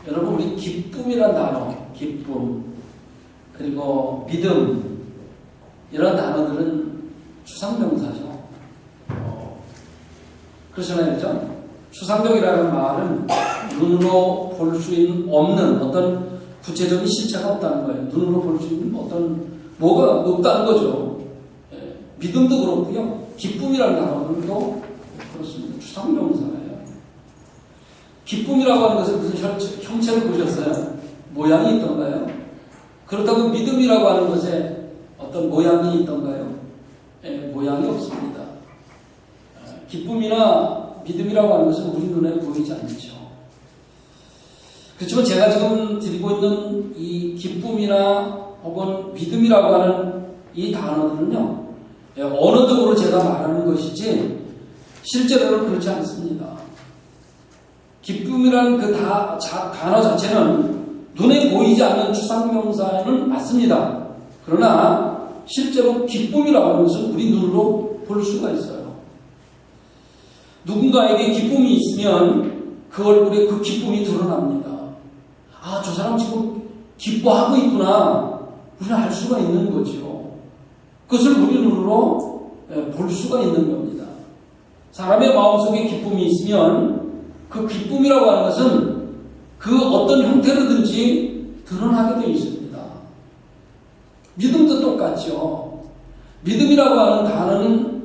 여러분 우리 기쁨이란 단어, 기쁨 그리고 믿음 이런 단어들은 추상명사죠. 그렇잖아요, 그죠? 추상적이라는 말은 눈으로 볼 수 없는 어떤 구체적인 실체가 없다는 거예요. 눈으로 볼 수 있는 어떤 뭐가 없다는 거죠. 믿음도 그렇고요. 기쁨이라는 단어들도 그렇습니다. 추상명사예요. 기쁨이라고 하는 것은 무슨 형체를 보셨어요? 모양이 있던가요? 그렇다고 믿음이라고 하는 것에 어떤 모양이 있던가요? 모양이 없습니다. 기쁨이나 믿음이라고 하는 것은 우리 눈에 보이지 않죠. 그렇지만 제가 지금 드리고 있는 이 기쁨이나 혹은 믿음이라고 하는 이 단어들은요, 언어적으로 제가 말하는 것이지 실제로는 그렇지 않습니다. 기쁨이라는 그 단어 자체는 눈에 보이지 않는 추상명사는 맞습니다. 그러나 실제로 기쁨이라고 하는 것은 우리 눈으로 볼 수가 있어요. 누군가에게 기쁨이 있으면 그 얼굴에 그 기쁨이 드러납니다. 아, 저 사람 지금 기뻐하고 있구나. 우리는 알 수가 있는 거죠. 그것을 우리 눈으로 볼 수가 있는 겁니다. 사람의 마음속에 기쁨이 있으면 그 기쁨이라고 하는 것은 그 어떤 형태로든지 드러나게 되어 있습니다. 믿음도 똑같죠. 믿음이라고 하는 단어는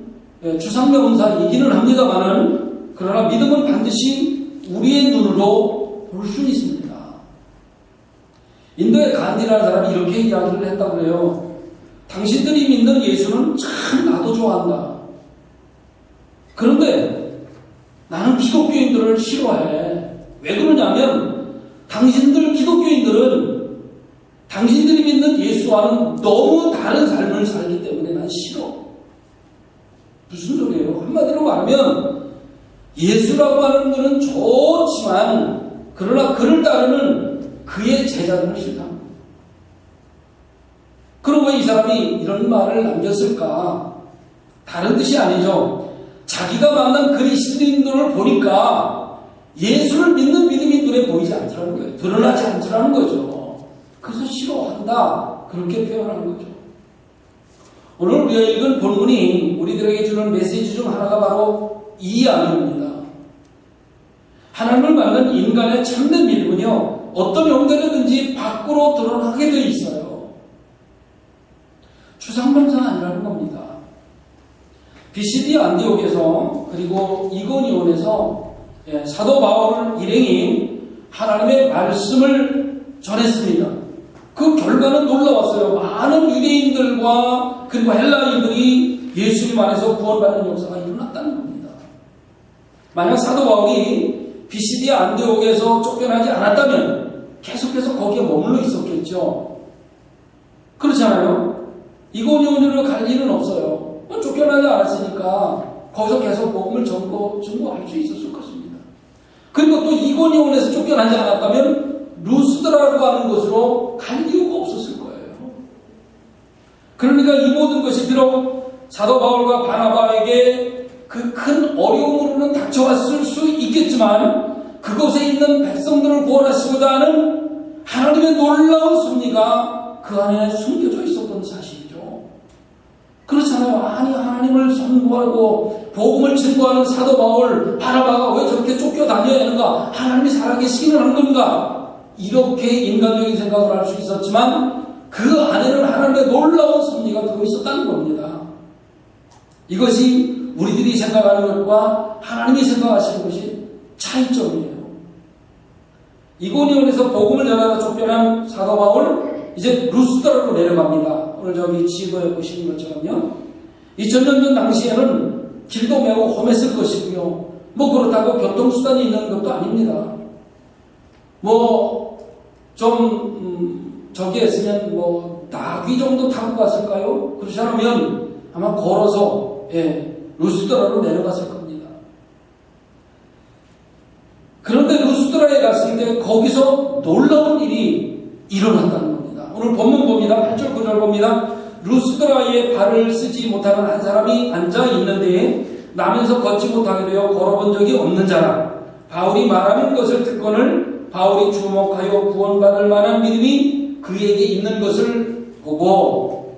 추상명사이기는 합니다만은 그러나 믿음은 반드시 우리의 눈으로 볼 수 있습니다. 인도의 간디라는 사람이 이렇게 이야기를 했다고 그래요. 당신들이 믿는 예수는 참 나도 좋아한다. 그런데 나는 기독교인들을 싫어해. 왜 그러냐면 당신들 기독교인들은 당신들이 믿는 예수와는 너무 다른 삶을 살기 때문에 난 싫어. 무슨 소리예요? 한마디로 말하면 예수라고 하는 것은 좋지만 그러나 그를 따르는 그의 제자들은 싫다. 그럼 왜 이 사람이 이런 말을 남겼을까? 다른 뜻이 아니죠. 자기가 만난 그리스도인들을 보니까 예수를 믿는 믿음이 눈에 보이지 않더라는 거예요. 드러나지 않더라는 거죠. 그래서 싫어한다. 그렇게 표현하는 거죠. 오늘 우리가 읽은 본문이 우리들에게 주는 메시지 중 하나가 바로 이 이야기입니다. 하나님을 만난 인간의 참된 믿음은요, 어떤 형태로든지 밖으로 드러나게 되어 있어요. 추상명사가 아니라는 겁니다. BCD 안디옥에서 그리고 이고니온에서 사도 바울 일행이 하나님의 말씀을 전했습니다. 그 결과는 놀라웠어요. 많은 유대인들과 그리고 헬라인들이 예수님 안에서 구원받는 역사가 일어났다는 겁니다. 만약 사도 바울이 BCD 안디옥에서 쫓겨나지 않았다면 계속해서 거기에 머물러 있었겠죠. 그렇잖아요. 이고니온으로 갈 일은 없어요. 쫓겨나지 않았으니까 거기서 계속 복음을 전거할 수 있었을 것입니다. 그리고 또 이고니온에서 쫓겨나지 않았다면 루스드라고 하는 곳으로 갈 이유가 없었을 거예요. 그러니까 이 모든 것이 비록 사도 바울과 바나바에게 그 큰 어려움으로는 닥쳐왔을 수 있겠지만 그곳에 있는 백성들을 구원하시고자 하는 하나님의 놀라운 섭리가 그 안에 숨겨져 있었던 사실이죠. 그렇잖아요. 아니, 하나님을 선고하고 복음을 증거하는 사도 바울, 바나바가 왜 저렇게 쫓겨다녀야 하는가? 하나님이 살아계시기는 한 건가? 이렇게 인간적인 생각을 할 수 있었지만 그 안에는 하나님의 놀라운 섭리가 들어있었다는 겁니다. 이것이 우리들이 생각하는 것과 하나님이 생각하시는 것이 차이점이에요. 이고니온에서 복음을 전하다 쫓겨난 사도 바울, 이제 루스드라로 내려갑니다. 오늘 저기 지도에 보시는 것처럼요. 2000년 전 당시에는 길도 매우 험했을 것이고요. 뭐 그렇다고 교통수단이 있는 것도 아닙니다. 저기 했으면 나귀 정도 타고 갔을까요? 그렇지 않으면 아마 걸어서, 루스드라로 내려갔을 겁니다. 그런데 루스드라에 갔을 때 거기서 놀라운 일이 일어났다는 겁니다. 오늘 본문 봅니다. 8절 9절 봅니다. 루스드라에 발을 쓰지 못하는 한 사람이 앉아 있는데 나면서 걷지 못하게 되어 걸어본 적이 없는 자라. 바울이 말하는 것을 듣고는 바울이 주목하여 구원받을 만한 믿음이 그에게 있는 것을 보고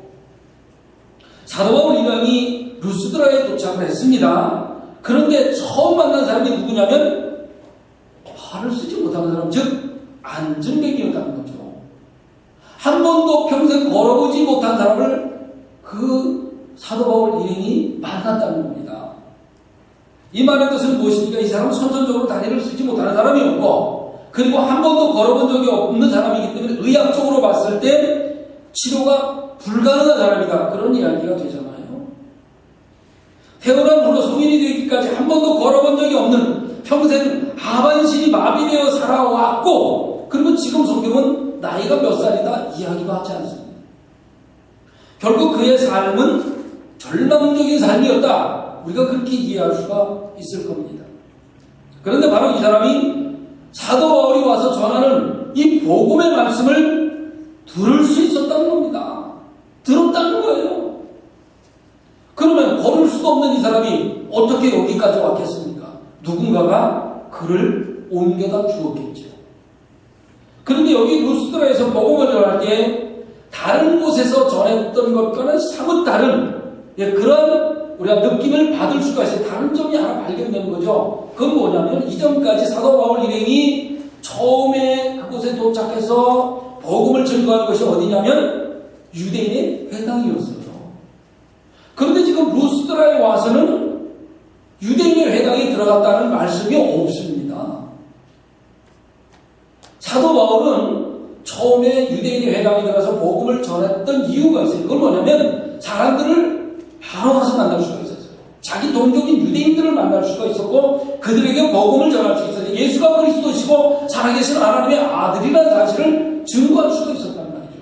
사도 바울 이방이 루스드라에 도착을 했습니다. 그런데 처음 만난 사람이 누구냐면 발을 쓰지 못하는 사람, 즉 안증뱅이였다는 거죠. 한 번도 평생 걸어보지 못한 사람을 그 사도 바울 일행이 만났다는 겁니다. 이 말의 뜻은 무엇입니까? 이 사람은 선천적으로 다리를 쓰지 못하는 사람이었고, 그리고 한 번도 걸어본 적이 없는 사람이기 때문에 의학적으로 봤을 때 치료가 불가능한 사람이다, 그런 이야기가 되잖아요. 태어난 후로 성인이 되기까지 한 번도 걸어본 적이 없는, 평생 하반신이 마비되어 살아왔고, 그리고 지금 성경은 나이가 몇 살이다 이야기가 하지 않습니다. 결국 그의 삶은 절망적인 삶이었다, 우리가 그렇게 이해할 수가 있을 겁니다. 그런데 바로 이 사람이 사도 바울이 와서 전하는 이 복음의 말씀을 들을 수 있었다는 겁니다. 들었다는 거예요. 그러면 걸을 수도 없는 이 사람이 어떻게 여기까지 왔겠습니까? 누군가가 그를 옮겨다 주었겠죠. 그런데 여기 루스드라에서 복음을 전할 때 다른 곳에서 전했던 것과는 사뭇 다른 그런 우리가 느낌을 받을 수가 있어요. 다른 점이 하나 발견되는 거죠. 그건 뭐냐면 이전까지 사도 바울 일행이 처음에 그곳에 도착해서 복음을 증거한 것이 어디냐면 유대인의 회당이었어요. 그런데 지금 루스드라에 와서는 유대인의 회당에 들어갔다는 말씀이 없습니다. 사도 바울은 처음에 유대인의 회당에 들어가서 복음을 전했던 이유가 있어요. 그건 뭐냐면 사람들을 바로 가서 만날 수가 있었어요. 자기 동족인 유대인들을 만날 수가 있었고 그들에게 복음을 전할 수 있었어요. 예수가 그리스도시고 살아계신 하나님의 아들이라는 사실을 증거할 수가 있었단 말이죠.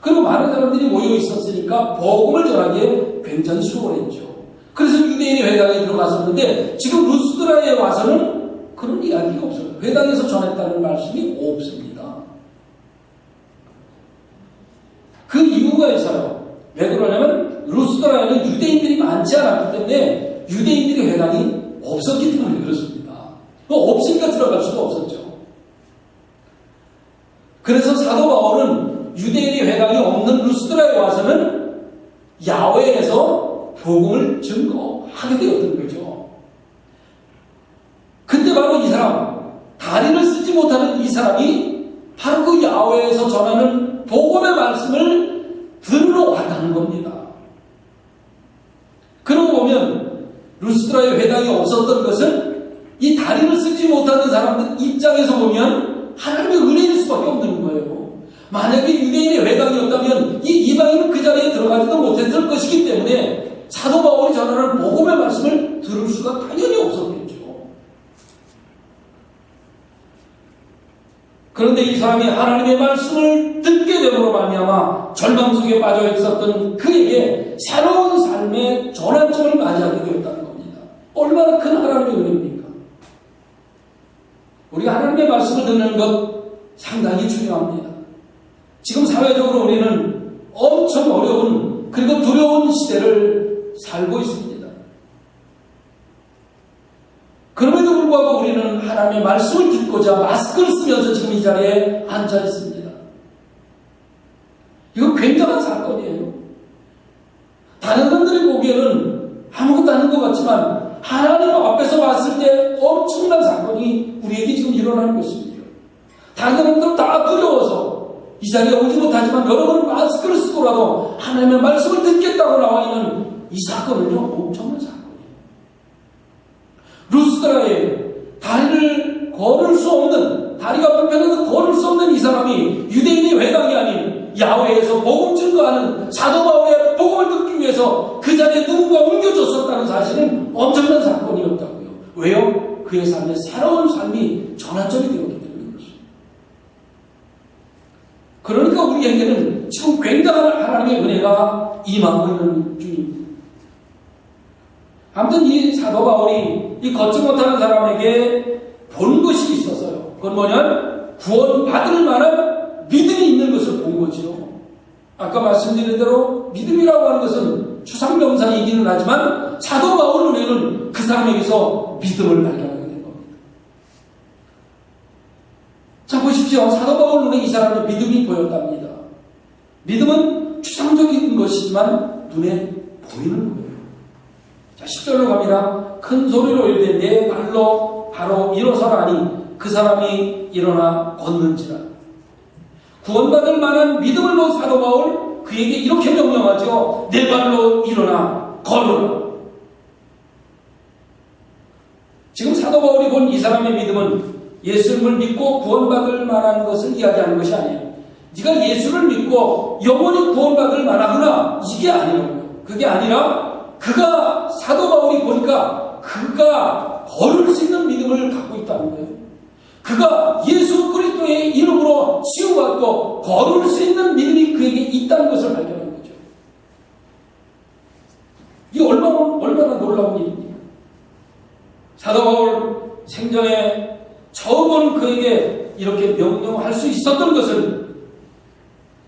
그리고 많은 사람들이 모여 있었으니까 복음을 전하기에 굉장히 수월했죠. 그래서 유대인의 회당에 들어갔었는데 지금 루스드라에 와서는 그런 이야기가 없어요. 회당에서 전했다는 말씀이 없습니다. 그 이유가 있어요. 왜 그러냐면 루스드라에는 유대인들이 많지 않았기 때문에 유대인들의 회당이 없었기 때문에 그렇습니다. 없으니까 들어갈 수가 없었죠. 그래서 사도 바울은 유대인의 회당이 없는 루스드라에 와서는 야외에서 복음을 증거하게 되었던 거죠. 그때 바로 이 사람, 다리를 쓰지 못하는 이 사람이 바로 그 야외에서 전하는 복음의 말씀을 들으러 왔다는 겁니다. 그러고 보면 루스드라의 회당이 없었던 것은 이 다리를 쓰지 못하는 사람들 입장에서 보면 하나님의 은혜일 수밖에 없는 거예요. 만약에 유대인의 회당이었다면 이 이방인은 그 자리에 들어가지도 못했을 것이기 때문에 사도 바울이 전하는 복음의 말씀을 들을 수가 당연히 없었겠죠. 그런데 이 사람이 하나님의 말씀을 듣게 됨으로 말미암아 절망 속에 빠져 있었던 그에게 새로운 삶의 전환점을 맞이하게 되었다는 겁니다. 얼마나 큰 하나님의 은혜입니까? 우리가 하나님의 말씀을 듣는 것 상당히 중요합니다. 지금 사회적으로 우리는 엄청 어려운 그리고 두려운 시대를 살고 있습니다. 그럼에도 불구하고 우리는 하나님의 말씀을 듣고자 마스크를 쓰면서 지금 이 자리에 앉아 있습니다. 이거 굉장한 사건이에요. 다른 분들이 보기에는 아무것도 아닌 것 같지만 하나님 앞에서 봤을 때 엄청난 사건이 우리에게 지금 일어나는 것입니다. 다른 사람들은 다 두려워서 이 자리에 오지 못하지만 여러분은 마스크를 쓰고라도 하나님의 말씀을 듣겠다고 나와 있는 이 사건은요, 엄청난 사건이에요. 루스드라에 다리를 걸을 수 없는, 다리가 불편해서 걸을 수 없는 이 사람이 유대인의 회당이 아닌 야외에서 복음 증거하는 사도 바울의 복음을 듣기 위해서 그 자리에 누군가 옮겨졌었다는 사실은 엄청난 사건이었다고요. 왜요? 그의 삶에 새로운 삶이 전환점이 되었기 때문에 그렇습니다. 그러니까 우리에게는 지금 굉장한 하나님의 은혜가 임하고 있는 중입니다. 아무튼 이 사도 바울이 이 걷지 못하는 사람에게 본 것이 있어서요. 그건 뭐냐면 구원받을 만한 믿음이 있는 것을 본 거지요. 아까 말씀드린 대로 믿음이라고 하는 것은 추상명사이기는 하지만 사도 바울은 그 사람에게서 믿음을 발견하게 된 겁니다. 보십시오. 사도 바울 눈에 이 사람의 믿음이 보였답니다. 믿음은 추상적인 것이지만 눈에 보이는 거예요. 자, 10절로 갑니다. 큰 소리로 이르되 내 발로 바로 일어서라니 그 사람이 일어나 걷는지라. 구원받을 만한 믿음을 본 사도 바울, 그에게 이렇게 명령하죠. 내 발로 일어나 걸어라. 지금 사도 바울이 본 이 사람의 믿음은 예수님을 믿고 구원받을 만한 것을 이야기하는 것이 아니에요. 네가 예수를 믿고 영원히 구원받을 만하구나, 이게 아니라고요. 그게 아니라 그가, 사도 바울이 보니까 그가 걸을 수 있는 믿음을 갖고 있다는 거예요. 그가 예수 그리스도의 이름으로 치유받고 걸을 수 있는 믿음이 그에게 있다는 것을 발견한 거죠. 이게 얼마나 놀라운 일입니까? 사도 바울 생전에 처음으로 그에게 이렇게 명령할 수 있었던 것은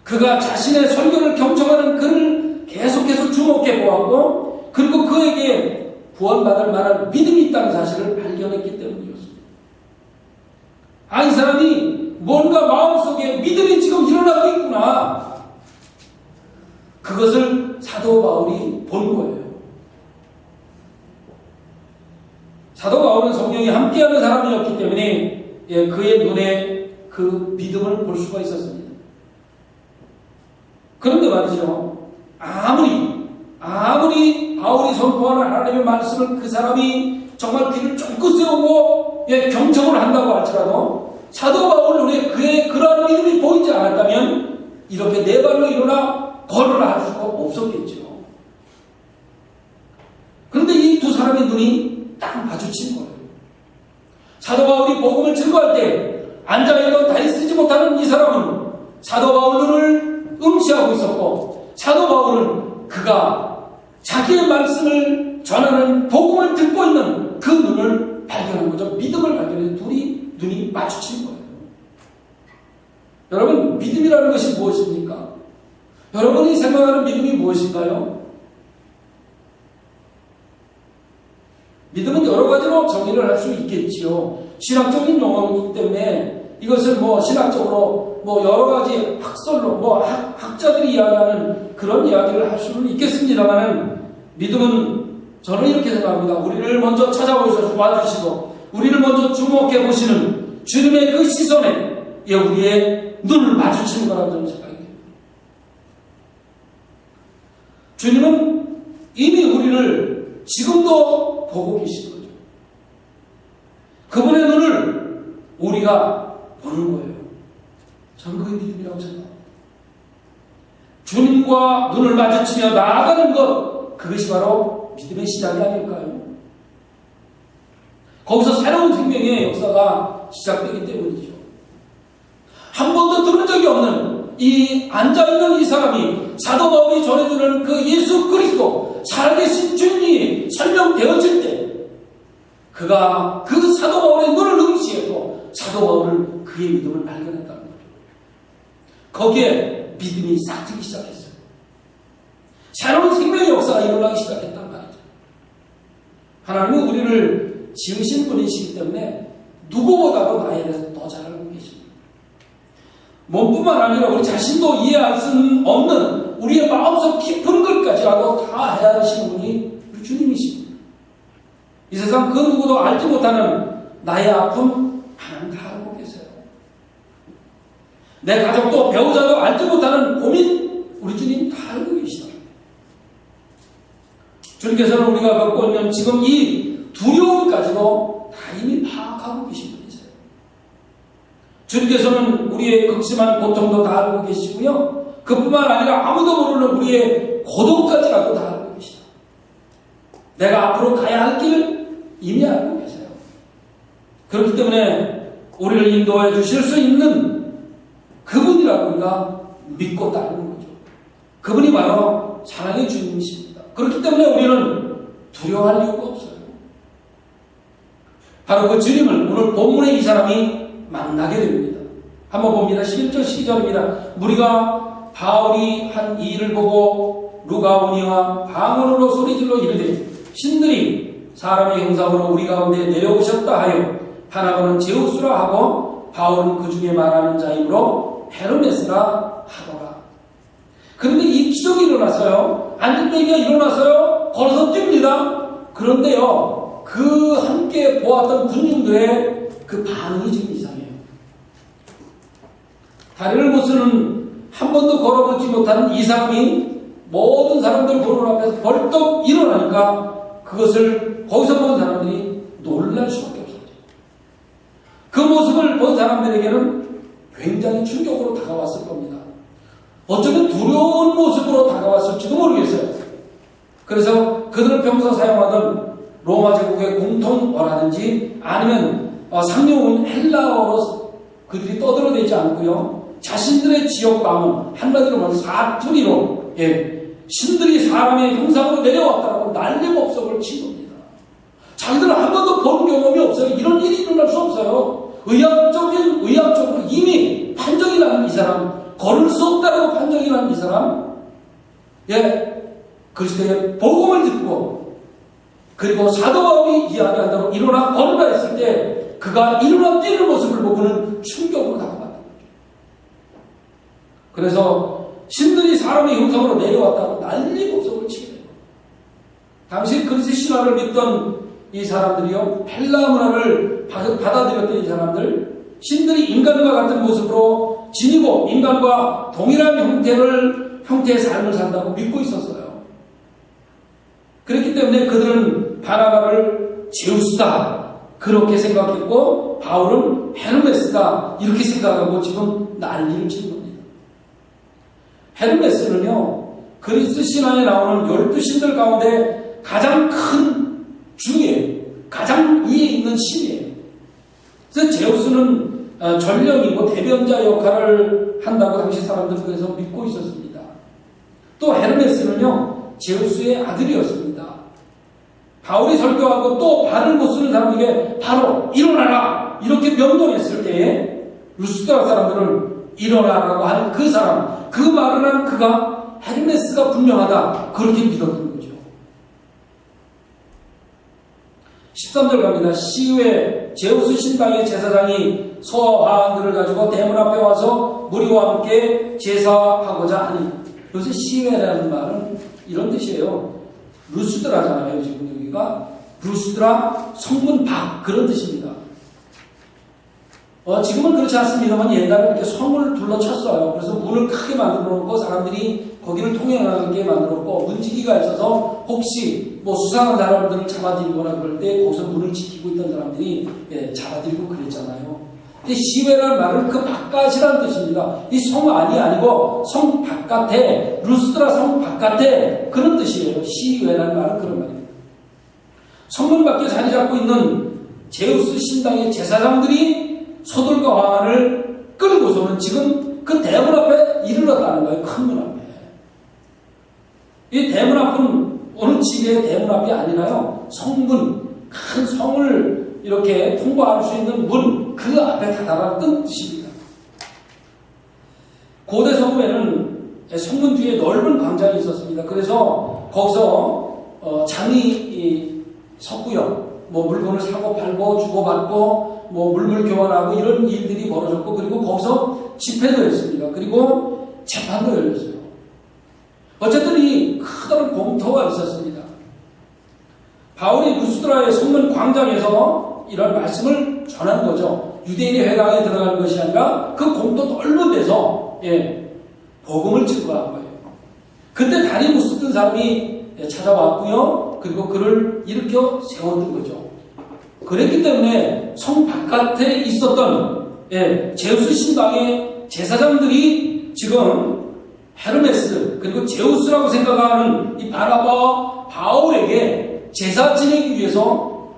그가 자신의 설교를 경청하는 그를 계속해서 주목해 보았고, 그리고 그에게 구원받을 만한 믿음이 있다는 사실을 발견했기 때문이었습니다. 이 사람이 뭔가 마음속에 믿음이 지금 일어나고 있구나. 그것을 사도 바울이 본 거예요. 사도 바울은 성령이 함께하는 사람이었기 때문에 그의 눈에 그 믿음을 볼 수가 있었습니다. 그런데 말이죠. 아무리 바울이 선포하는 하나님의 말씀을 그 사람이 정말 귀를 쫑긋 세우고 경청을 한다고 할지라도 사도 바울 눈에 그의 그러한 믿음이 보이지 않았다면 이렇게 네 발로 일어나 걸으라 할 수가 없었겠죠. 그런데 이 두 사람의 눈이 딱 마주친 거예요. 사도 바울이 복음을 증거할 때 앉아있던 다리 쓰지 못하는 이 사람은 사도 바울 눈을 응시하고 있었고, 사도 바울은 그가 자기의 말씀을 전하는 복음을 듣고 있는 그 눈을 발견한 거죠. 믿음을 발견해 둘이 눈이 마주친 거예요. 여러분, 믿음이라는 것이 무엇입니까? 여러분이 생각하는 믿음이 무엇인가요? 믿음은 여러 가지로 정의를 할 수 있겠지요. 신학적인 용어이기 때문에 이것을 신학적으로 여러 가지 학설로 학자들이 이야기하는 그런 이야기를 할 수는 있겠습니다만은, 믿음은 저는 이렇게 생각합니다. 우리를 먼저 찾아와주시고 우리를 먼저 주목해 보시는 주님의 그 시선에 우리의 눈을 마주치는 거라고 저는 생각합니다. 주님은 이미 우리를 지금도 보고 계신 거죠. 그분의 눈을 우리가 보는 거예요. 저는 그게 믿음이라고 생각합니다. 주님과 눈을 마주치며 나아가는 것, 그것이 바로 믿음의 시작이 아닐까요? 거기서 새로운 생명의 역사가 시작되기 때문이죠. 한 번도 들은 적이 없는 이 앉아있는 이 사람이 사도 바울이 전해주는 그 예수 그리스도 살아계신 주님이 설명되어질 때 그가 그 사도 바울의 눈을 응시했고 사도 바울은 그의 믿음을 발견했다는 거죠. 거기에 믿음이 싹트기 시작했어요. 새로운 생명의 역사가 일어나기 시작했단 말이죠. 하나님은 우리를 지으신 분이시기 때문에 누구보다도 나에 대해서 더 잘 알고 계십니다. 몸뿐만 아니라 우리 자신도 이해할 수 없는 우리의 마음속 깊은 것까지라도 다 헤아리시는 분이 우리 주님이십니다. 이 세상 그 누구도 알지 못하는 나의 아픔 하나님 다 알고 계세요. 내 가족도 배우자도 알지 못하는 고민 우리 주님 다 알고 계시다. 주님께서는 우리가 겪고 있는 지금 이 두려움까지도 다 이미 파악하고 계신 분이세요. 주님께서는 우리의 극심한 고통도 다 알고 계시고요. 그뿐만 아니라 아무도 모르는 우리의 고독까지라도 다 알고 계시다. 내가 앞으로 가야 할 길을 이미 알고 계세요. 그렇기 때문에 우리를 인도해 주실 수 있는 그분이라고 우리가 믿고 따르는 거죠. 그분이 바로 사랑의 주님이십니다. 그렇기 때문에 우리는 두려워할 이유가 없어요. 바로 그 주님을 오늘 본문의 이 사람이 만나게 됩니다. 한번 봅니다. 11절 12절입니다. 무리가 바울이 한 이 일을 보고 루가오니와 방언으로 소리질러 이르되 신들이 사람의 형상으로 우리 가운데 내려오셨다 하여 하나고는 제우스라 하고 바울은 그 중에 말하는 자이므로 헤르메스라 하더라. 그런데 이 기적이 일어났어요. 안전뱅이가 일어났어요. 걸어서 뜁니다. 그런데요, 그 함께 보았던 군중들의 그 반응이 지금 이상해요. 다리를 못 쓰는, 한 번도 걸어보지 못하는 이 사람이 모든 사람들 보는 앞에서 벌떡 일어나니까 그것을 거기서 본 사람들이 놀랄 수밖에 없었죠. 그 모습을 본 사람들에게는 굉장히 충격으로 다가왔을 겁니다. 어쩌면 두려운 모습으로 다가왔을지도 모르겠어요. 그래서 그들은 평소 사용하던 로마 제국의 공통어라든지 아니면 상용어인 헬라어로 그들이 떠들어대지 않고요. 자신들의 지역 방언, 한마디로 말해서 사투리로, 신들이 사람의 형상으로 내려왔다고 난리법석을 친 겁니다. 자기들은 한 번도 본 경험이 없어요. 이런 일이 일어날 수 없어요. 의학적으로 이미 판정이 나는 이 사람, 걸을 수 없다고 판정이 나는 이 사람, 그리스도의 복음을 듣고, 그리고 사도 바울이 이야기한 대로 일어나 걸으라 했을 때 그가 일어나 뛰는 모습을 보고는 충격으로 다가갔다. 그래서 신들이 사람의 형상으로 내려왔다고 난리법석을 치게 됩니다. 당시 그리스 신화를 믿던 이 사람들이요, 헬라 문화를 받아들였던 이 사람들, 신들이 인간과 같은 모습으로 지니고 인간과 동일한 형태의 삶을 산다고 믿고 있었어요. 그렇기 때문에 그들은 바나바를 제우스다 그렇게 생각했고, 바울은 헤르메스다 이렇게 생각하고 지금 난리를 친 겁니다. 헤르메스는요, 그리스 신화에 나오는 12신들 가운데 가장 큰 중에 가장 위에 있는 신이에요. 그래서 제우스는 전령이고 대변자 역할을 한다고 당시 사람들께서 믿고 있었습니다. 또 헤르메스는요, 제우스의 아들이었습니다. 바울이 설교하고 또 발을 못 쓰는 사람에게 바로 일어나라 이렇게 명령했을 때에 루스드라 사람들은 일어나라고 하는 그 사람, 그 말을 한 그가 헤르메스가 분명하다 그렇게 믿었던 거죠. 13절 갑니다. 시외 제우스 신당의 제사장이 소화환들을 가지고 대문 앞에 와서 무리와 함께 제사하고자 하니, 요새 시외라는 말은 이런 뜻이에요. 루스드라잖아요. 지금 여기가 루스드라 성문 밖 그런 뜻입니다. 지금은 그렇지 않습니다만 옛날에 이렇게 성을 둘러쳤어요. 그래서 문을 크게 만들어 놓고 사람들이 거기를 통행하게 만들어 놓고 문지기가 있어서 혹시 뭐 수상한 사람들을 잡아들이거나 그럴 때 거기서 문을 지키고 있던 사람들이 잡아들이고 그랬잖아요. 근데 시외라는 말은 그 바깥이라는 뜻입니다. 이 성 안이 아니고 성 바깥에, 루스드라 성 바깥에 그런 뜻이에요. 시외라는 말은 그런 말입니다. 성문 밖에 자리 잡고 있는 제우스 신당의 제사장들이 소들과 화환을 끌고서는 지금 그 대문 앞에 이르렀다는 거예요. 큰 문 앞에. 이 대문 앞은 어느 집의 대문 앞이 아니라요, 성문, 큰 성을 이렇게 통과할 수 있는 문, 그 앞에 다다랐던 뜻입니다. 고대 성문에는 성문 뒤에 넓은 광장이 있었습니다. 그래서 거기서 장이 섰고요, 뭐 물건을 사고 팔고 주고받고 뭐 물물 교환하고 이런 일들이 벌어졌고, 그리고 거기서 집회도 했습니다. 그리고 재판도 열렸어요. 어쨌든 이 크다란 공터가 있었습니다. 바울이 루스드라의 성문 광장에서 이런 말씀을 전한 거죠. 유대인의 회당에 들어가는 것이 아니라 그 공터 넓은 데서 복음을 증거한 거예요. 그때 다리 못 쓰던 사람이 찾아왔고요. 그리고 그를 일으켜 세웠던 거죠. 그랬기 때문에 성 바깥에 있었던 제우스 신당의 제사장들이 지금 헤르메스 그리고 제우스라고 생각하는 이 바나바 바울에게 제사 지내기 위해서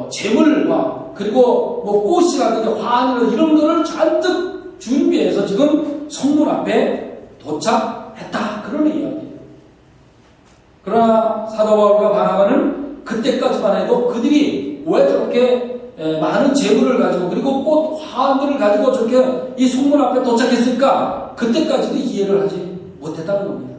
제물과 그리고 뭐 꽃이라든지 화환이라든지 이런 거를 잔뜩 준비해서 지금 성문 앞에 도착했다 그런 이야기예요. 그러나 사도 바울과 바나바는 그때까지만 해도 그들이 왜 저렇게 많은 재물을 가지고 그리고 꽃 화환들을 가지고 저렇게 이 성문 앞에 도착했을까? 그때까지도 이해를 하지 못했다는 겁니다.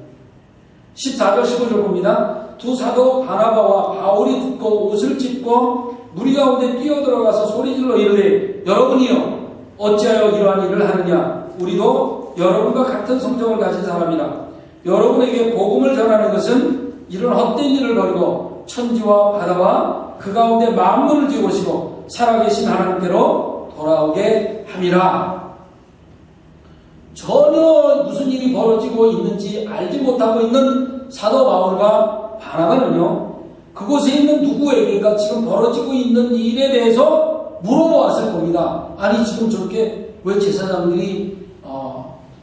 14절 15절 봅니다. 두 사도 바나바와 바울이 듣고 옷을 찢고 무리 가운데 뛰어들어가서 소리질러 이르되, 여러분이여 어찌하여 이러한 일을 하느냐? 우리도 여러분과 같은 성정을 가진 사람이라. 여러분에게 복음을 전하는 것은 이런 헛된 일을 버리고 천지와 바다와 그 가운데 만물을 지으시고 살아계신 하나님께로 돌아오게 함이라. 전혀 무슨 일이 벌어지고 있는지 알지 못하고 있는 사도 바울과 바나바는요, 그곳에 있는 누구에게가 지금 벌어지고 있는 일에 대해서 물어보았을 겁니다. 아니, 지금 저렇게 왜 제사장들이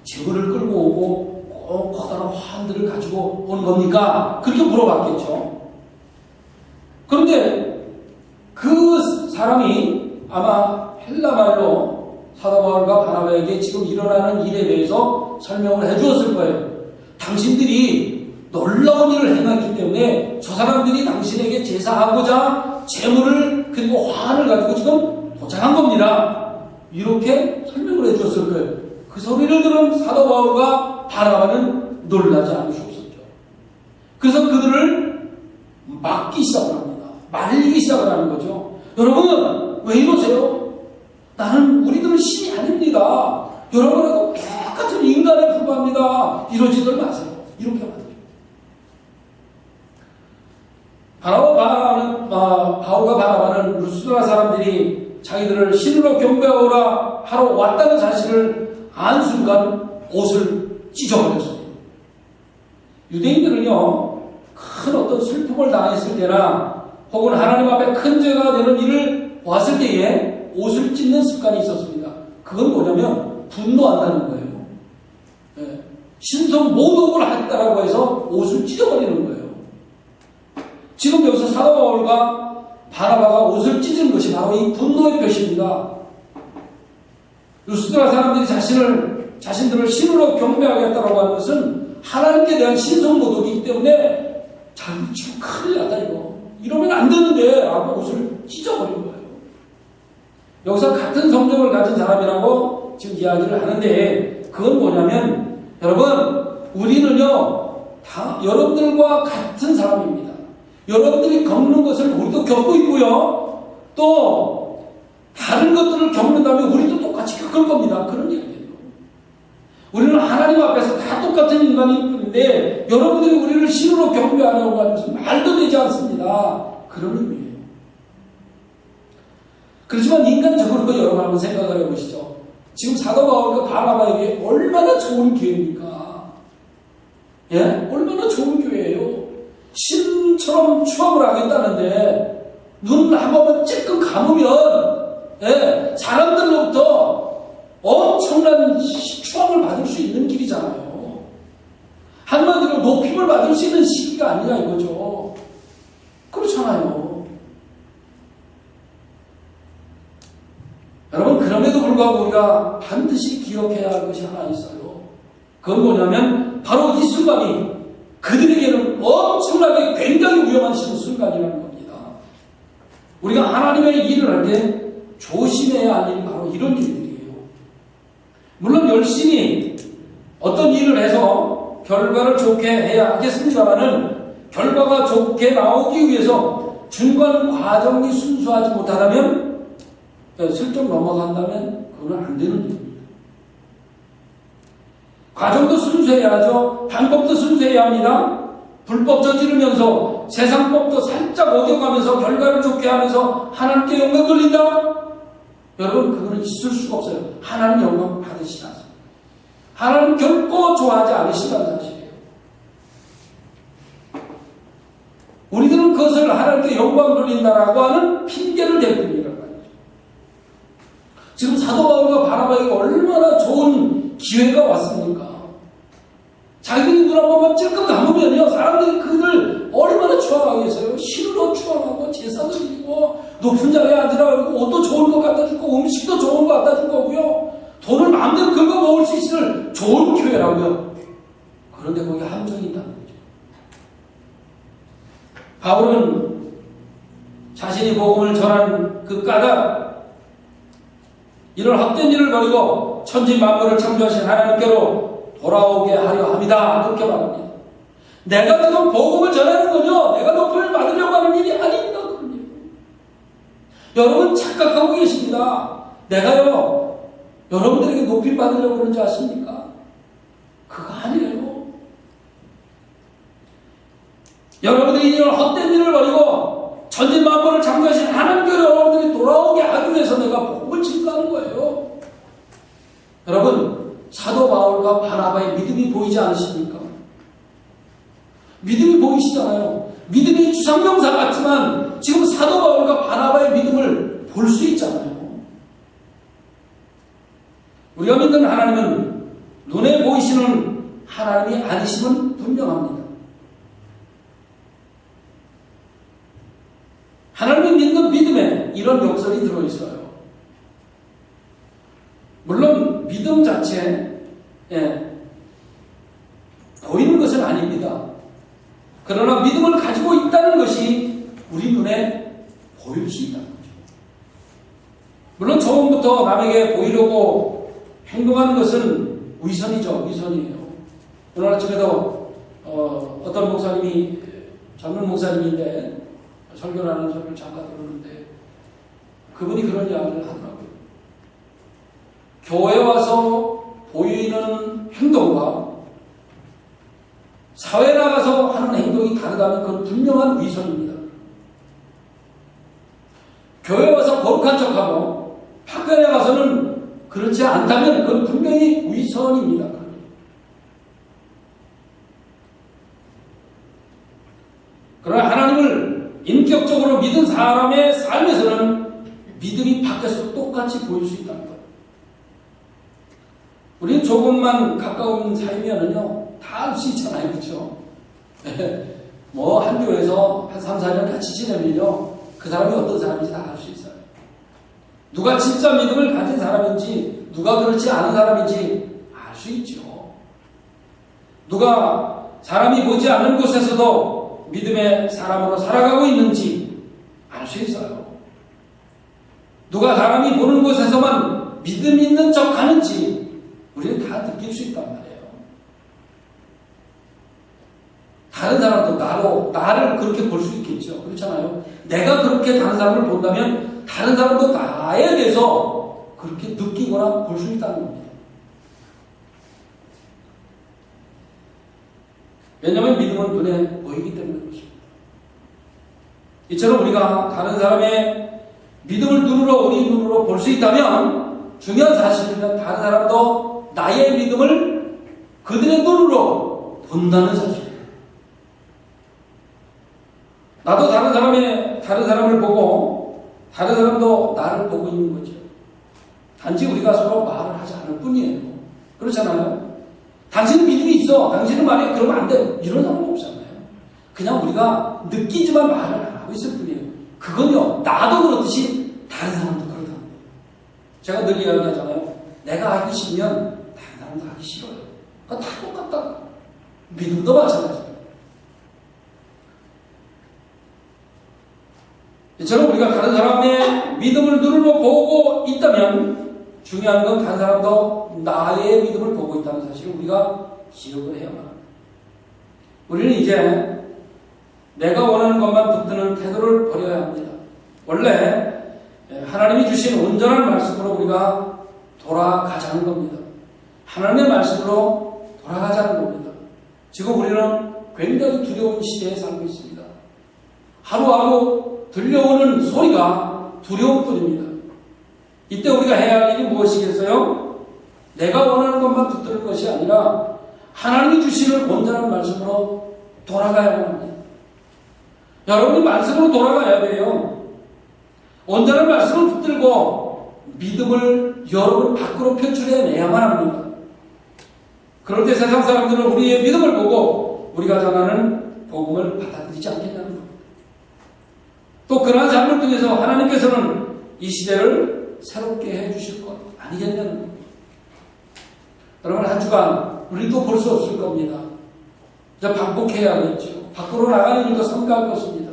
재물을 끌고 오고 커다란 화환들을 가지고 온 겁니까? 그렇게 물어봤겠죠. 그런데 그 사람이 아마 헬라말로 사도 바울과 바나바에게 지금 일어나는 일에 대해서 설명을 해주었을 거예요. 당신들이 놀라운 일을 행했기 때문에 저 사람들이 당신에게 제사하고자 재물을 그리고 화환을 가지고 지금 도착한 겁니다. 이렇게 설명을 해주었을 거예요. 그 소리를 들은 사도 바울과 바나바는 놀라지 않을 수 없었죠. 그래서 그들을 막기 시작을 합니다. 말리기 시작을 하는 거죠. 여러분, 왜 이러세요? 우리들은 신이 아닙니다. 여러분하고 똑같은 인간에 불과합니다. 이러지들 마세요. 이렇게 말해요. 바울과 바나바는 루스드라 사람들이 자기들을 신으로 경배하오라 하러 왔다는 사실을 안 순간 옷을 찢어버렸습니다. 유대인들은요, 큰 어떤 슬픔을 당했을 때나 혹은 하나님 앞에 큰 죄가 되는 일을 보았을 때에 옷을 찢는 습관이 있었습니다. 그건 뭐냐면 분노한다는 거예요. 네. 신성 모독을 했다라고 해서 옷을 찢어버리는 거예요. 지금 여기서 사도 바울과 바나바가 옷을 찢은 것이 바로 이 분노의 표시입니다. 루스드라 사람들이 자신들을 신으로 경배하겠다라고 하는 것은 하나님께 대한 신성 모독이기 때문에 지금 큰일 났다 이러면 안 되는데 라고 옷을 찢어버린 거예요. 여기서 같은 성정을 가진 사람이라고 지금 이야기를 하는데 그건 뭐냐면 여러분, 우리는요 다 여러분들과 같은 사람입니다. 여러분들이 겪는 것을 우리도 겪고 있고요, 또 다른 것들을 겪는다면 우리도 똑같이 겪을 겁니다. 그런 얘기예요. 우리는 하나님 앞에서 다 똑같은 인간인데 여러분들이 우리를 신으로 경배하려고 하는 것은 말도 되지 않습니다. 그런 의미예요. 그렇지만 인간적으로 여러분 한번 생각을 해보시죠. 지금 사도 바울과 바나바에게 얼마나 좋은 기회입니까? 예? 얼마나 좋은 기회예요. 신처럼 추앙을 하겠다는데 눈 한 번만 찔끔 감으면 사람들로부터 엄청난 추앙을 받을 수 있는 길이잖아요. 한마디로 높임을 받을 수 있는 시기가 아니냐 이거죠. 그렇잖아요. 여러분, 그럼에도 불구하고 우리가 반드시 기억해야 할 것이 하나 있어요. 그건 뭐냐면 바로 이 순간이 그들에게는 엄청나게 굉장히 위험한 순간이라는 겁니다. 우리가 하나님의 일을 할 때 조심해야 할 일이 바로 이런 일들이에요. 물론 열심히 어떤 일을 해서 결과를 좋게 해야 하겠습니다만은 결과가 좋게 나오기 위해서 중간 과정이 순수하지 못하다면, 슬쩍 넘어간다면 그건 안 되는 일입니다. 과정도 순수해야죠. 방법도 순수해야 합니다. 불법 저지르면서 세상법도 살짝 어겨가면서 결과를 좋게 하면서 하나님께 영광 돌린다? 여러분, 그거는 있을 수가 없어요. 하나님 영광 받으시지 않습니다. 하나님 결코 좋아하지 않으신다는 사실이에요. 우리들은 그것을 하나님께 영광 돌린다라고 하는 핑계를 댈 뿐이라고 하죠. 지금 사도 바울과 바나바에게 얼마나 좋은 기회가 왔습니까? 자기들이 눈 한 번만 찔끔 감으면요, 사람들이 그들 얼마나 추앙하겠어요. 신으로 추앙하고 제사도 드리고 높은 자리에 앉으라고 하고 옷도 좋은 거 갖다 주고 음식도 좋은 거 갖다 줄 거고요, 돈을 마음대로 긁어 먹을 수 있을 좋은 기회라고요. 그런데 거기 함정이 있다는 거죠. 바울은 자신이 복음을 전한 그 까닭, 이런 헛된 일을 버리고 천지 만물을 창조하신 하나님께로 돌아오게 하려 합니다. 그렇게 말합니다. 내가 지금 복음을 전하는 건요, 내가 높임을 받으려고 하는 일이 아닙니다. 그런 일. 여러분 착각하고 계십니다. 내가요 여러분들에게 높임 받으려고 그런지 아십니까? 그거 아니에요. 여러분들이 이런 헛된 일을 버리고 천진만물을 창조하신 하나님께로 여러분들이 돌아오게 하기 위해서 내가 복음을 증거하는 거예요. 여러분, 사도 바울과 바나바의 믿음이 보이지 않으십니까? 믿음이 보이시잖아요. 믿음이 주상명사 같지만 지금 사도 바울과 바나바의 믿음을 볼 수 있잖아요. 우리가 믿는 하나님은 눈에 보이시는 하나님이 아니심은 분명합니다. 하나님을 믿는 믿음에 이런 역설이 들어있어요. 물론 믿음 자체에 보이는 것은 아닙니다. 그러나 믿음을 가지고 있다는 것이 우리 눈에 보일 수 있다는 거죠. 물론 처음부터 남에게 보이려고 행동하는 것은 위선이죠. 위선이에요. 오늘 아침에도 어떤 목사님이, 젊은 목사님인데 설교를 하는 소리를 잠깐 들었는데 그분이 그런 이야기를 하더라고요. 교회 와서 보이는 행동과 사회 나가서 하는 행동이 다르다면 그건 분명한 위선입니다. 교회 와서 거룩한 척하고 밖에 나가서는 그렇지 않다면 그건 분명히 위선입니다. 그러나 하나님을 인격적으로 믿은 사람의 삶에서는 믿음이 밖에서 똑같이 보일 수 있다는 거예요. 우리는 조금만 가까운 사이면은요, 다 알 수 있잖아요. 그렇죠? 뭐, 한 교회에서 한 3, 4년 같이 지내면요, 그 사람이 어떤 사람인지 다 알 수 있어요. 누가 진짜 믿음을 가진 사람인지, 누가 그렇지 않은 사람인지 알 수 있죠. 누가 사람이 보지 않는 곳에서도 믿음의 사람으로 살아가고 있는지 알 수 있어요. 누가 사람이 보는 곳에서만 믿음 있는 척 하는지 우리는 다 느낄 수 있단 말이에요. 다른 사람도 나를 그렇게 볼 수 있겠죠. 그렇잖아요. 내가 그렇게 다른 사람을 본다면 다른 사람도 나에 대해서 그렇게 느끼거나 볼 수 있다는 겁니다. 왜냐하면 믿음은 눈에 보이기 때문에 그렇습니다. 이처럼 우리가 다른 사람의 믿음을 우리 눈으로 볼 수 있다면 중요한 사실은 다른 사람도 나의 믿음을 그들의 눈으로 본다는 사실이에요. 나도 다른 사람을 보고 다른 사람도 나를 보고 있는 거죠. 단지 우리가 서로 말을 하지 않을 뿐이에요. 그렇잖아요. 당신은 믿음이 있어. 당신은 말해. 그러면 안 돼. 이런 사람 없잖아요. 그냥 우리가 느끼지만 말을 안 하고 있을 뿐이에요. 그건요, 나도 그렇듯이 다른 사람도 그렇다는 거예요. 제가 늘 이야기하잖아요. 내가 하기 싫으면 다른 사람도 하기 싫어요. 다 똑같다. 믿음도 마찬가지예요. 이처럼 우리가 다른 사람의 믿음을 눈으로 보고 있다면 중요한 건 다른 사람도 나의 믿음을 보고 있다는 사실을 우리가 기억을 해야만 합니다. 우리는 이제 내가 원하는 것만 붙드는 태도를 버려야 합니다. 원래 하나님이 주신 온전한 말씀으로 우리가 돌아가자는 겁니다. 하나님의 말씀으로 돌아가자는 겁니다. 지금 우리는 굉장히 두려운 시대에 살고 있습니다. 하루하루 들려오는 소리가 두려울 뿐입니다. 이때 우리가 해야 할 일이 무엇이겠어요? 내가 원하는 것만 붙드는 것이 아니라 하나님이 주시는 온전한 말씀으로 돌아가야만 합니다. 여러분이 말씀으로 돌아가야 돼요. 온전한 말씀을 붙들고 믿음을 여러분 밖으로 표출해내야만 합니다. 그럴 때 세상 사람들은 우리의 믿음을 보고 우리가 전하는 복음을 받아들이지 않겠냐는 겁니다. 또 그러한 삶을 통해서 하나님께서는 이 시대를 새롭게 해주실 것 아니겠냐는 겁니다. 여러분, 한 주간 우리도 볼 수 없을 겁니다. 이제 반복해야겠죠. 밖으로 나가는 일도 삼가할 것입니다.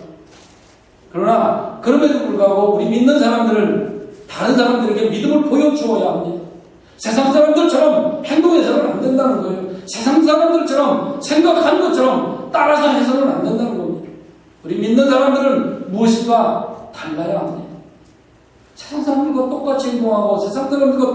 그러나 그럼에도 불구하고 우리 믿는 사람들은 다른 사람들에게 믿음을 보여주어야 합니다. 세상 사람들처럼 행동해서는 안 된다는 거예요. 세상 사람들처럼 생각하는 것처럼 따라서 해서는 안 된다는 겁니다. 우리 믿는 사람들은 무엇인가 달라야 합니다. 세상 사람들과 똑같이 행동하고 세상 사람들과 똑같이